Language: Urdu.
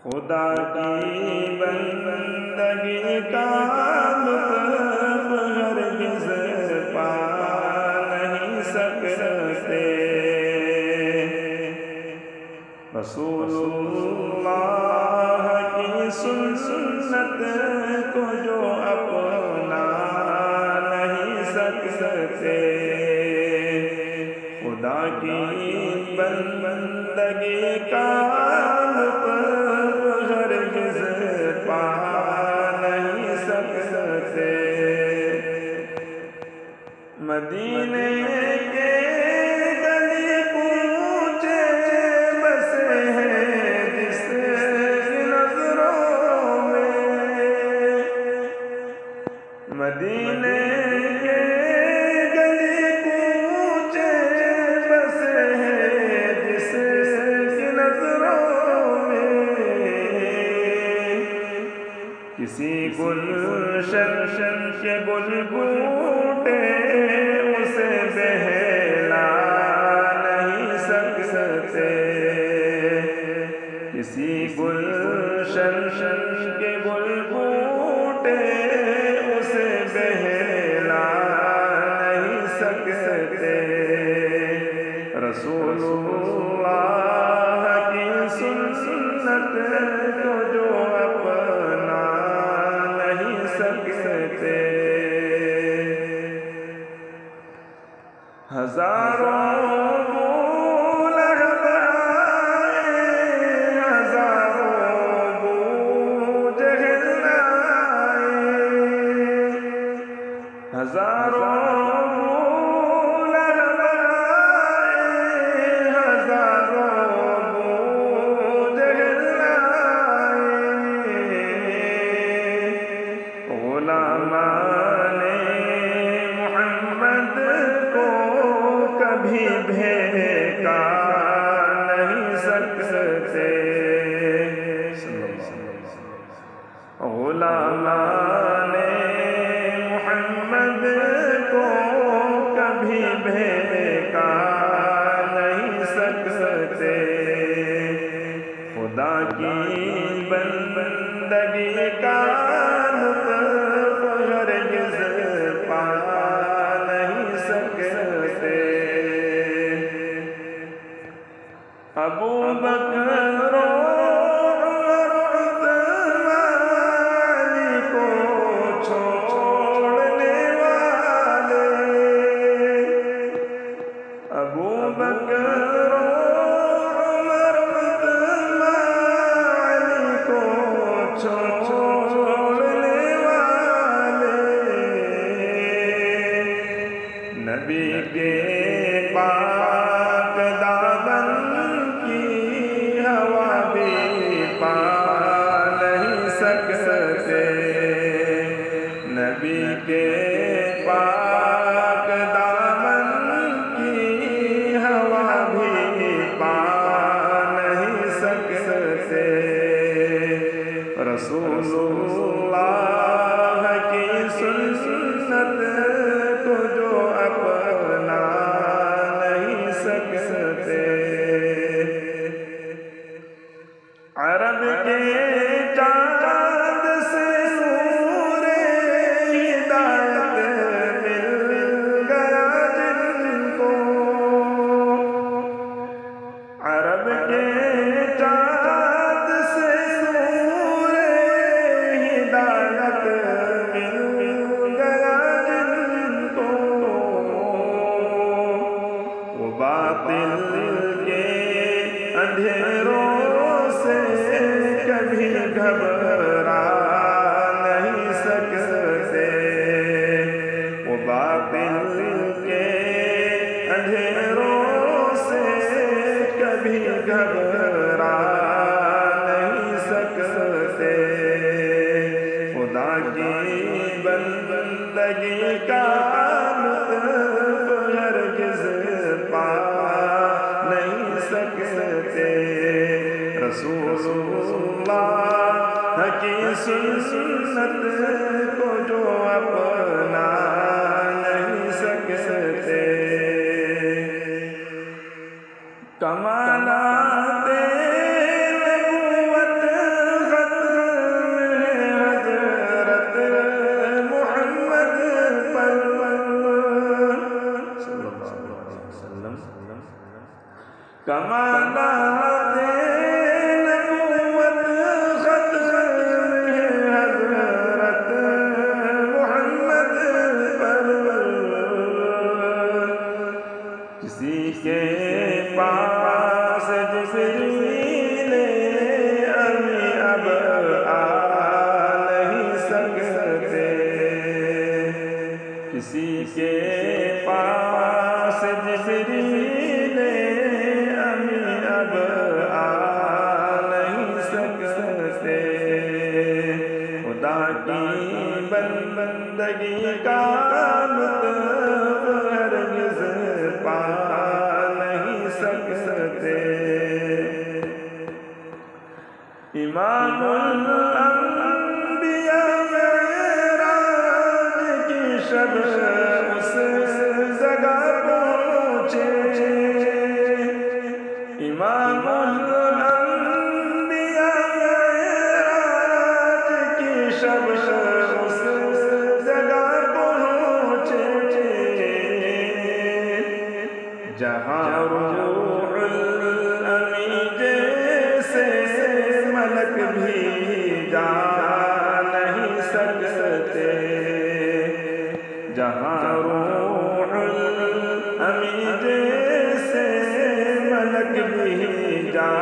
خدا کی بندگی کا لطف ہرگز پا نہیں سکتے۔ رسول اللہ کی سنت کو جو اپنا نہیں سکتے، خدا کی بندگی کا لطف ہرگز پا نہیں سکتے۔ مدینے کے گلی کوچے بسے ہیں جس کی نظروں میں، مدینے کے گلی کوچے بسے ہیں جس کی نظروں میں، کسی گلشن کے گل بوٹے اسے بہلا نہیں سکتے، کسی گلشن کے گل بوٹے اسے بہلا نہیں سکتے۔ رسول اللہ کی سنت کو جو اپنا نہیں سکتے، ہزاروں بو لہرائے ہزاروں بو جہل آئے، ہزاروں بو لہرائے ہزاروں بو جہل آئے، غلامان محمد کو کبھی بھیکا نہیں سکتے، غلامان محمد کو کبھی بھیکا نہیں سکتے، خدا کی بندگی کا لطف ہرگز پا نہیں سکتے۔ ابو بکر عمر عثمان علی کو چھوڑنے والے، ابو بکر عمر عثمان علی کو چھوڑنے والے، نبی کے پاک دامن کی ہوا بھی پا نہیں سکتے، نبی کے پاک دامن کی ہوا بھی پا نہیں سکتے۔ رسول اللہ کی سنت کو جو اپنا نہیں سکتے، عرب کے چاند سے نور ہدایت مل گیا جن کو، عرب کے چاند سے نور ہدایت مل گیا جن کو، وہ باطل کے اندھیروں سے کبھی گھبرا نہیں سکتے، وہ باطل کے اندھیروں سے کبھی گھبرا نہیں سکتے، خدا کی بندگی کا لطف ہرگز پا نہیں سکتے۔ رسول اللہ کی سنت کو جو اپنا نہیں سکتے، کمالات نبوت بندگی کا لطف ہرگز پا نہیں سکتے۔ امام الانبیاء معراج کی شب اس جگہ پہنچے، امام الانبیاء معراج کی شب اس جگہ پہنچے، جہاں روح الامین جیسے ملک بھی جا نہیں سکتے، جہاں روح الامین جیسے ملک بھی جا